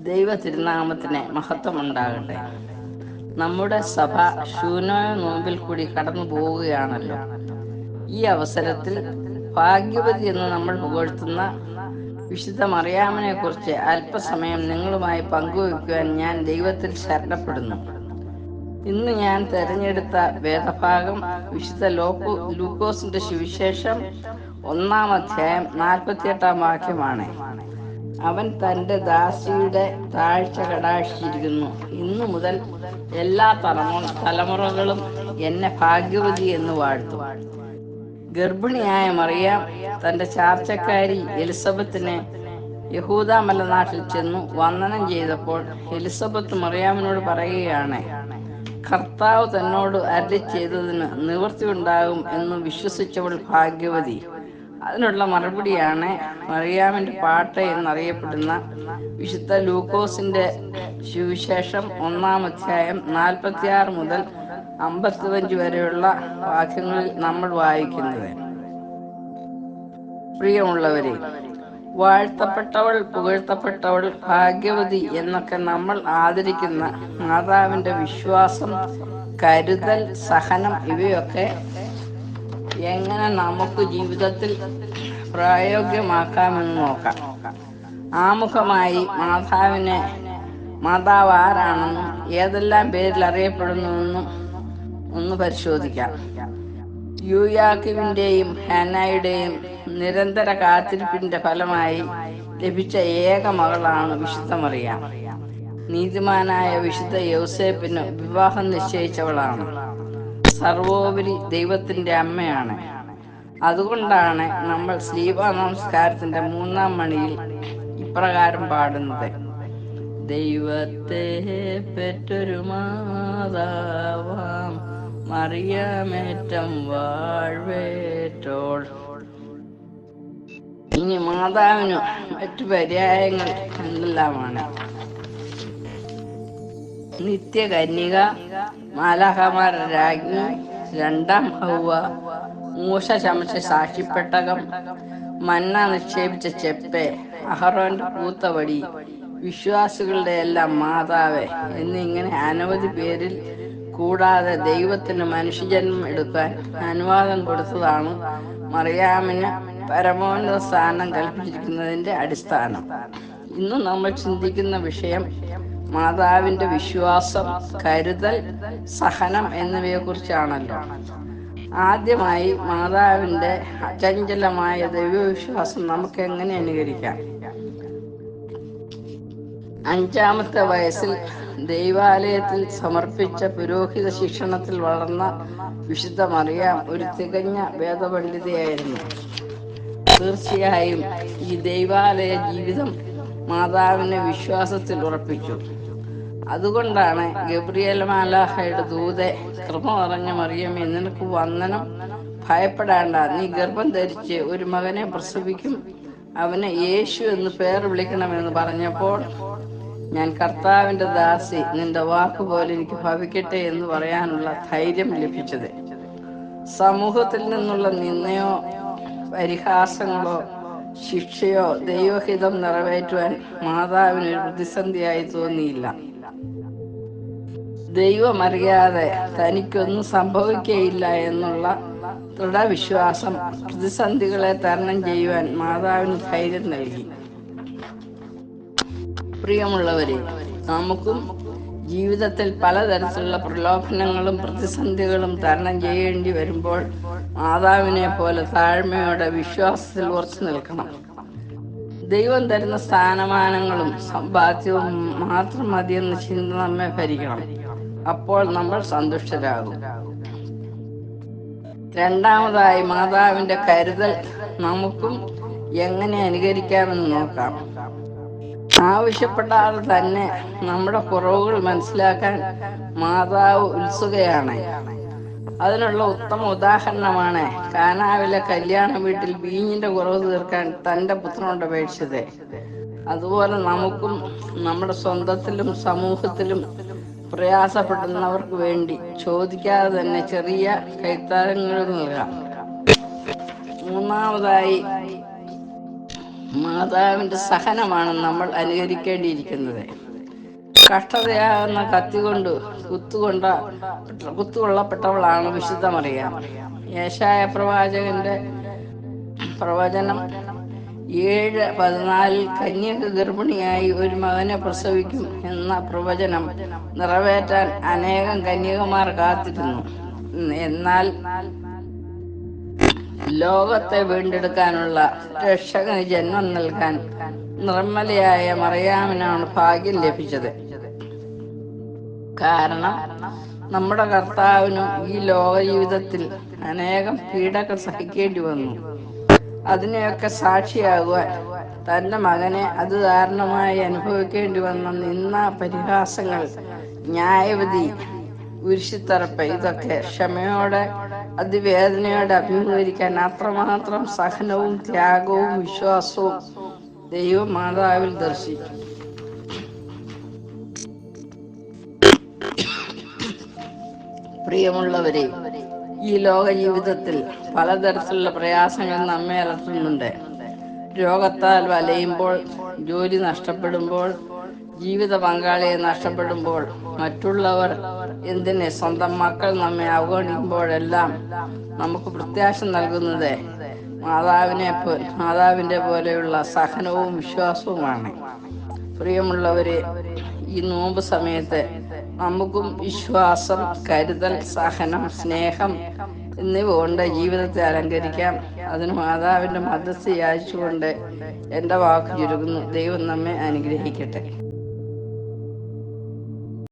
ദൈവ തിരുനാമത്തിന് മഹത്വമുണ്ടാകട്ടെ. നമ്മുടെ സഭ ശൂന്യ നോമ്പിൽ കൂടി കടന്നു പോവുകയാണല്ലോ. ഈ അവസരത്തിൽ ഭാഗ്യവതി എന്ന് നമ്മൾ പുകഴ്ത്തുന്ന വിശുദ്ധ മറിയാമിനെ കുറിച്ച് അല്പസമയം നിങ്ങളുമായി പങ്കുവയ്ക്കുവാൻ ഞാൻ ദൈവത്തിൽ ശരണപ്പെടുന്നു. ഇന്ന് ഞാൻ തെരഞ്ഞെടുത്ത വേദഭാഗം വിശുദ്ധ ലൂക്കോസിന്റെ സുവിശേഷം 1-ാം അധ്യായം 48-ാം വാക്യമാണ്. അവൻ തൻ്റെ ദാസിയുടെ താഴ്ച കടാക്ഷിച്ചിരിക്കുന്നു. ഇന്നു മുതൽ എല്ലാ തലമുറകളും എന്നെ ഭാഗ്യവതി എന്ന് വാഴ്ത്തും. ഗർഭിണിയായ മറിയാം തൻ്റെ ചാർച്ചക്കാരി എലിസബത്തിനെ യഹൂദ മലനാട്ടിൽ ചെന്നു വന്ദനം ചെയ്തപ്പോൾ എലിസബത്ത് മറിയാമിനോട് പറയുകയാണ്, കർത്താവ് തന്നോട് അരുളി ചെയ്തതിന് നിവൃത്തി ഉണ്ടാകും എന്ന് വിശ്വസിച്ചവൾ ഭാഗ്യവതി. അതിനുള്ള മറുപടിയാണ് മറിയാമിന്റെ പാട്ട് എന്നറിയപ്പെടുന്ന വിശുദ്ധ ലൂക്കോസിന്റെ സുവിശേഷം 1-ാം അധ്യായം 46 മുതൽ 55 വരെയുള്ള വാക്യങ്ങളിൽ നമ്മൾ വായിക്കുന്നത്. പ്രിയമുള്ളവരെ, വാഴ്ത്തപ്പെട്ടവൾ, പുകഴ്ത്തപ്പെട്ടവൾ, ഭാഗ്യവതി എന്നൊക്കെ നമ്മൾ ആദരിക്കുന്ന മാതാവിന്റെ വിശ്വാസം, കരുതൽ, സഹനം ഇവയൊക്കെ എങ്ങനെ നമുക്ക് ജീവിതത്തിൽ പ്രായോഗികമാക്കാമെന്ന് നോക്കാം. ആമുഖമായി മാതാവ് ആരാണെന്നും ഏതെല്ലാം പേരിൽ അറിയപ്പെടുന്നുവെന്നും ഒന്ന് പരിശോധിക്കാം. യൂയാക്കിമിന്റെയും ഹാനായുടെയും നിരന്തര കാത്തിരിപ്പിന്റെ ഫലമായി ലഭിച്ച ഏക മകളാണ് വിശുദ്ധ മറിയാം. നീതിമാനായ വിശുദ്ധ യൗസേപ്പിന് വിവാഹം നിശ്ചയിച്ചവളാണ്. സർവോപരി ദൈവത്തിന്റെ അമ്മയാണ്. അതുകൊണ്ടാണ് നമ്മൾ ശ്ലീബാ നമസ്കാരത്തിന്റെ 3-ാം മണിയിൽ ഇപ്രകാരം പാടുന്നത്: ദൈവത്തെ പെറ്റൊരു മാതാവാം മറിയാമേറ്റം വാഴ്വേറ്റോൾ. ഇനി മാതാവിന് മറ്റു പര്യായങ്ങൾ എന്തെല്ലാമാണ്? നിത്യകന്യക, മാലാഖമാരുടെ രാജ്ഞി, 2-ാം ഹൗവ, മൂശ ചമച്ച സാക്ഷിപ്പെട്ടകം, മന്ന നിക്ഷേപിച്ച ചെപ്പ്, അഹറോന്റെ പൂത്തവടി, വിശ്വാസികളുടെ എല്ലാം മാതാവ് എന്നിങ്ങനെ അനവധി പേരിൽ കൂടാതെ ദൈവത്തിന് മനുഷ്യജന്മം എടുക്കാൻ അനുവാദം കൊടുത്തതാണ് മറിയാമിന് പരമോന്നത സ്ഥാനം കൽപ്പിച്ചിരിക്കുന്നതിന്റെ അടിസ്ഥാനം. ഇന്ന് നമ്മൾ ചിന്തിക്കുന്ന വിഷയം മാതാവിന്റെ വിശ്വാസം, കരുതൽ, സഹനം എന്നിവയെ കുറിച്ചാണല്ലോ. ആദ്യമായി മാതാവിന്റെ അചഞ്ചലമായ ദൈവവിശ്വാസം നമുക്ക് എങ്ങനെ അനുകരിക്കാം? 5-ാമത്തെ വയസ്സിൽ ദൈവാലയത്തിൽ സമർപ്പിച്ച പുരോഹിത ശിക്ഷണത്തിൽ വളർന്ന വിശുദ്ധ മറിയാം ഒരു തികഞ്ഞ വേദപണ്ഡിതയായിരുന്നു. തീർച്ചയായും ഈ ദൈവാലയ ജീവിതം മാതാവിനെ വിശ്വാസത്തിൽ ഉറപ്പിച്ചു. അതുകൊണ്ടാണ് ഗബ്രിയേൽ മാലാഖയുടെ ദൂതെ, കൃപ നിറഞ്ഞ മറിയമേ, നിനക്ക് വന്ദനം, ഭയപ്പെടേണ്ട, നീ ഗർഭം ധരിച്ച് ഒരു മകനെ പ്രസവിക്കും, അവനെ യേശു എന്ന് പേർ വിളിക്കണമെന്ന് പറഞ്ഞപ്പോൾ, ഞാൻ കർത്താവിന്റെ ദാസി, നിന്റെ വാക്കുപോലെ എനിക്ക് ഭവിക്കട്ടെ എന്ന് പറയാനുള്ള ധൈര്യം ലഭിച്ചത്. സമൂഹത്തിൽ നിന്നുള്ള നിന്ദയോ പരിഹാസങ്ങളോ ശിക്ഷയോ ദൈവഹിതം നിറവേറ്റുവാൻ മാതാവിനൊരു പ്രതിസന്ധിയായി തോന്നിയില്ല. ദൈവമറിയാതെ തനിക്കൊന്നും സംഭവിക്കുകയില്ല എന്നുള്ള ദൃഢവിശ്വാസം പ്രതിസന്ധികളെ തരണം ചെയ്യുവാൻ മാതാവിന് ധൈര്യം നൽകി. പ്രിയമുള്ളവരെ, നമുക്കും ജീവിതത്തിൽ പലതരത്തിലുള്ള പ്രലോഭനങ്ങളും പ്രതിസന്ധികളും തരണം ചെയ്യേണ്ടി വരുമ്പോൾ മാതാവിനെ പോലെ താഴ്മയോടെ വിശ്വാസത്തിൽ ഉറച്ചു നിൽക്കണം. ദൈവം തരുന്ന സ്ഥാനമാനങ്ങളും സമ്പാദ്യവും മാത്രം മതിയെന്ന ചിന്ത നമ്മെ ഭരിക്കണം. അപ്പോൾ നമ്മൾ സന്തുഷ്ടരാകും. രണ്ടാമതായി, മാതാവിന്റെ കരുതൽ നമുക്കും എങ്ങനെ അനുകരിക്കാമെന്ന് നോക്കാം. ആവശ്യപ്പെടാതെ തന്നെ നമ്മുടെ കുറവുകൾ മനസ്സിലാക്കാൻ മാതാവ് ഉത്സുകയാണ്. അതിനുള്ള ഉത്തമ ഉദാഹരണമാണ് കാനാവിലെ കല്യാണ വീട്ടിൽ വീഞ്ഞിന്റെ കുറവ് തീർക്കാൻ തന്റെ പുത്രനോട് അപേക്ഷിച്ചത്. അതുപോലെ നമുക്കും നമ്മുടെ സ്വന്തത്തിലും സമൂഹത്തിലും പ്രയാസപ്പെടുന്നവർക്ക് വേണ്ടി ചോദിക്കാതെ തന്നെ ചെറിയ കൈത്താരങ്ങൾ നൽകാം. മൂന്നാമതായി, മാതാവിൻ്റെ സഹനമാണ് നമ്മൾ അനുകരിക്കേണ്ടിയിരിക്കുന്നത്. കഷ്ടതയാകുന്ന കത്തികൊണ്ട് കുത്തുകൊള്ളപ്പെട്ടവളാണ് വിശുദ്ധ മറിയാം. യേശയ്യാ പ്രവാചകന്റെ പ്രവചനം 7:14 കന്യക ഗർഭിണിയായി ഒരു മകനെ പ്രസവിക്കും എന്ന പ്രവചനം നിറവേറ്റാൻ അനേകം കന്യകമാർ കാത്തിരുന്നു. എന്നാൽ ലോകത്തെ വീണ്ടെടുക്കാനുള്ള രക്ഷകന് ജന്മം നൽകാൻ നിർമ്മലയായ മറിയാമിനാണ് ഭാഗ്യം ലഭിച്ചത്. കാരണം നമ്മുടെ കർത്താവിനും ഈ ലോക ജീവിതത്തിൽ അനേകം പീഡകൾ സഹിക്കേണ്ടി വന്നു. അതിനെയൊക്കെ സാക്ഷിയാകുവാൻ തൻ്റെ മകനെ അത് കാരണമായി അനുഭവിക്കേണ്ടി വന്ന നിന്ന, പരിഹാസങ്ങൾ, ന്യായവിധി, കുരിശിത്തറപ്പ്, ഇതൊക്കെ ക്ഷമയോടെ അതിവേദനയോടെ അഭിമുഖീകരിക്കാൻ അത്രമാത്രം സഹനവും ത്യാഗവും വിശ്വാസവും ദൈവമാതാവിൽ ദർശിച്ചു. പ്രിയമുള്ളവരെ, ഈ ലോക ജീവിതത്തിൽ പലതരത്തിലുള്ള പ്രയാസങ്ങൾ നമ്മെ അലട്ടുന്നുണ്ട്. രോഗത്താൽ വലയുമ്പോൾ, ജോലി നഷ്ടപ്പെടുമ്പോൾ, ജീവിത പങ്കാളിയെ നഷ്ടപ്പെടുമ്പോൾ, മറ്റുള്ളവർ എന്തിന് സ്വന്തം മക്കൾ നമ്മെ അവഗണിക്കുമ്പോഴെല്ലാം നമുക്ക് പ്രത്യാശ നൽകുന്നത് മാതാവിൻ്റെ പോലെയുള്ള സഹനവും വിശ്വാസവുമാണ്. പ്രിയമുള്ളവരെ, ഈ നോമ്പ് സമയത്ത് നമുക്കും വിശ്വാസം, കരുതൽ, സഹനം, സ്നേഹം എന്നിവ കൊണ്ട് ജീവിതത്തെ അലങ്കരിക്കാം. അതിന് മാതാവിൻ്റെ മധ്യസ്ഥ യാചിച്ചുകൊണ്ട് എൻ്റെ വാക്ക് ചുരുക്കുന്നു. ദൈവം നമ്മെ അനുഗ്രഹിക്കട്ടെ.